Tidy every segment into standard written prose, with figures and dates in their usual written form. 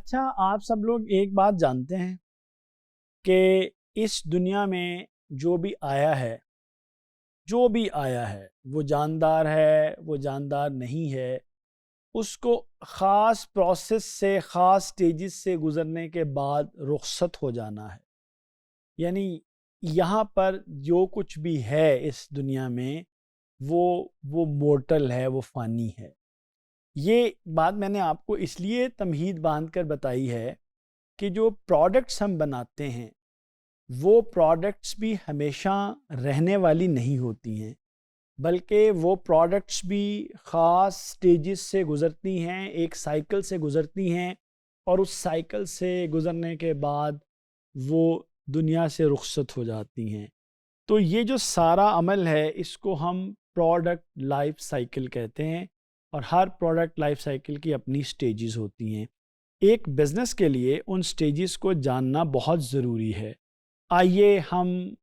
अच्छा, आप सब लोग एक बात जानते हैं कि इस दुनिया में जो भी आया है, वो जानदार है, वो जानदार नहीं है, उसको ख़ास प्रोसेस से, ख़ास स्टेजेस से गुज़रने के बाद रुख़्सत हो जाना है। यानी यहाँ पर जो कुछ भी है इस दुनिया में, वो मोर्टल है, वो फ़ानी है। ये बात मैंने आपको इसलिए तमहीद बाँध कर बताई है कि जो प्रोडक्ट्स हम बनाते हैं, वो प्रोडक्ट्स भी हमेशा रहने वाली नहीं होती हैं, बल्कि वो प्रोडक्ट्स भी ख़ास स्टेजेस से गुज़रती हैं, एक साइकिल से गुज़रती हैं और उस साइकिल से गुज़रने के बाद वो दुनिया से रुखसत हो जाती हैं। तो ये जो सारा अमल है, इसको हम प्रोडक्ट लाइफ साइकिल कहते हैं और हर प्रोडक्ट लाइफ साइकिल की अपनी स्टेजेस होती हैं। एक बिज़नेस के लिए उन स्टेजेस को जानना बहुत ज़रूरी है। आइए हम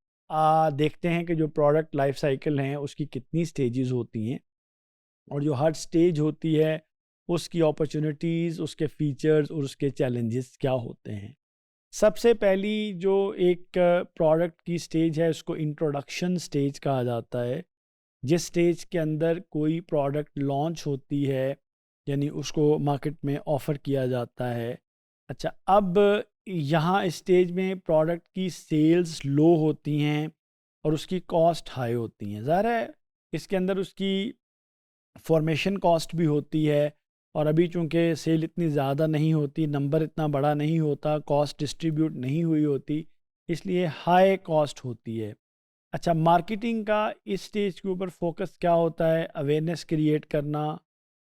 देखते हैं कि जो प्रोडक्ट लाइफ साइकिल हैं उसकी कितनी स्टेजेस होती हैं और जो हर स्टेज होती है उसकी अपॉर्चुनिटीज़, उसके फीचर्स और उसके चैलेंजेस क्या होते हैं। सबसे पहली जो एक प्रोडक्ट की स्टेज है उसको इंट्रोडक्शन स्टेज कहा जाता है। जिस स्टेज के अंदर कोई प्रोडक्ट लॉन्च होती है, यानी उसको मार्केट में ऑफ़र किया जाता है। अच्छा, अब यहाँ स्टेज में प्रोडक्ट की सेल्स लो होती हैं और उसकी कॉस्ट हाई होती हैं। ज़ाहिर है इसके अंदर उसकी फॉर्मेशन कॉस्ट भी होती है और अभी चूँकि सेल इतनी ज़्यादा नहीं होती, नंबर इतना बड़ा नहीं होता, कॉस्ट डिस्ट्रीब्यूट नहीं हुई होती, इसलिए हाई कॉस्ट होती है। अच्छा, मार्केटिंग का इस स्टेज के ऊपर फोकस क्या होता है? अवेयरनेस क्रिएट करना,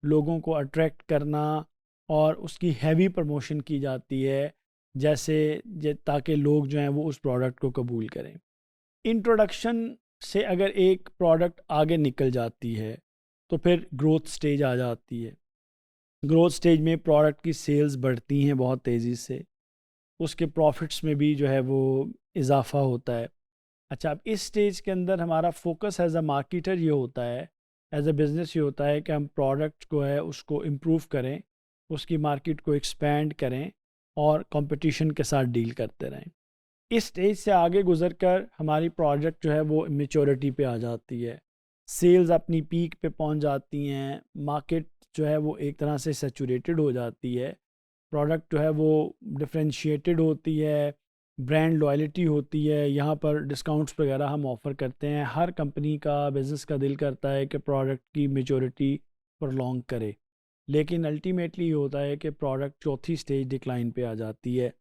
लोगों को अट्रैक्ट करना और उसकी हैवी प्रमोशन की जाती है, ताकि लोग जो हैं वो उस प्रोडक्ट को कबूल करें। इंट्रोडक्शन से अगर एक प्रोडक्ट आगे निकल जाती है तो फिर ग्रोथ स्टेज आ जाती है। ग्रोथ स्टेज में प्रोडक्ट की सेल्स बढ़ती हैं बहुत तेज़ी से, उसके प्रॉफिट्स में भी जो है वो इजाफा होता है। अच्छा, अब इस स्टेज के अंदर हमारा फोकस एज अ मार्केटर ये होता है, एज अ बिज़नेस ये होता है कि हम प्रोडक्ट को है उसको इम्प्रूव करें, उसकी मार्केट को एक्सपेंड करें और कंपटीशन के साथ डील करते रहें। इस स्टेज से आगे गुजर कर हमारी प्रोडक्ट जो है वो मेच्योरिटी पे आ जाती है, सेल्स अपनी पीक पे पहुंच जाती हैं, मार्केट जो है वो एक तरह से सैचुरेटेड हो जाती है, प्रोडक्ट जो है वो डिफरेंशिएटेड होती है, ब्रांड लॉयल्टी होती है, यहाँ पर डिस्काउंट्स वगैरह हम ऑफ़र करते हैं। हर कंपनी का बिज़नेस का दिल करता है कि प्रोडक्ट की मेच्योरिटी प्रोलॉन्ग करे, लेकिन अल्टीमेटली ये होता है कि प्रोडक्ट चौथी स्टेज डिक्लाइन पे आ जाती है,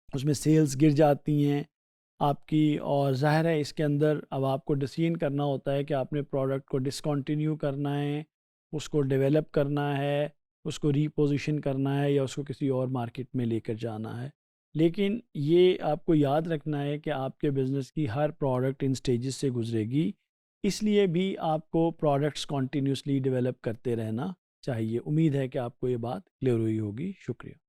उसमें सेल्स गिर जाती हैं आपकी और ज़ाहिर है इसके अंदर अब आपको डिसीजन करना होता है कि आपने प्रोडक्ट को डिसकंटिन्यू करना है, उसको डेवलप करना है, उसको रीपोजीशन करना है या उसको किसी और मार्केट में लेकर जाना है। लेकिन ये आपको याद रखना है कि आपके बिज़नेस की हर प्रोडक्ट इन स्टेजेस से गुजरेगी, इसलिए भी आपको प्रोडक्ट्स कॉन्टीन्यूसली डेवलप करते रहना चाहिए। उम्मीद है कि आपको ये बात क्लियर हुई होगी। शुक्रिया।